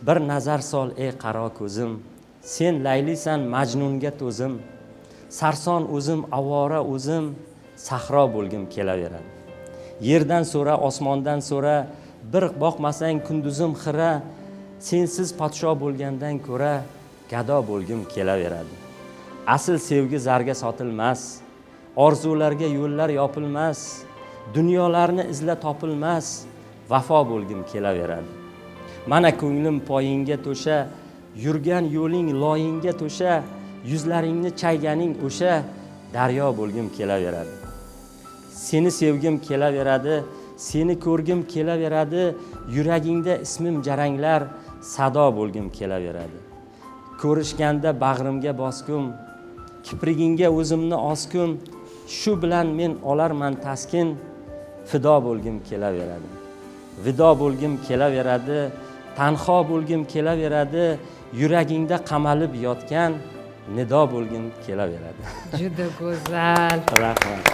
Bir nazar sol ey qaro ko'zim, sen laylisan majnunga to'zim. Sarson o'zim, avora o'zim, sahro bo'lgim kelaveradi. Yerdan so'ra, osmondan so'ra, bir boqmasang kunduzim xira, sensiz podsho bo'lgandan ko'ra, gado bo'lgim kelaveradi. Asl sevgi zarga sotilmas, orzularga yo'llar yopilmas, dunyolarni izla topilmas, vafo bo'lgim kelaveradi. Mana ko'nglim poyingga to'sha, yurgan yo'ling loyingga to'sha, yuzlaringni chayganing o'sha, daryo bo'lgim kelaveradi. Seni sevgim kelaveradi, seni ko'rgim kelaveradi, yuragingda ismim jaranglar, sado bo'lgim kelaveradi. Ko'rishganda bag'rimga bosgum, kiprigingga o'zimni osgum, shu bilan men olarman taskin, fido bo'lgim kelaveradi. Vido bo'lgim kelaveradi, tanho bo'lgim kelaveradi, yuragingda qamalib yotgan nido bo'lgim kelaveradi. Juda go'zal. Rahmat.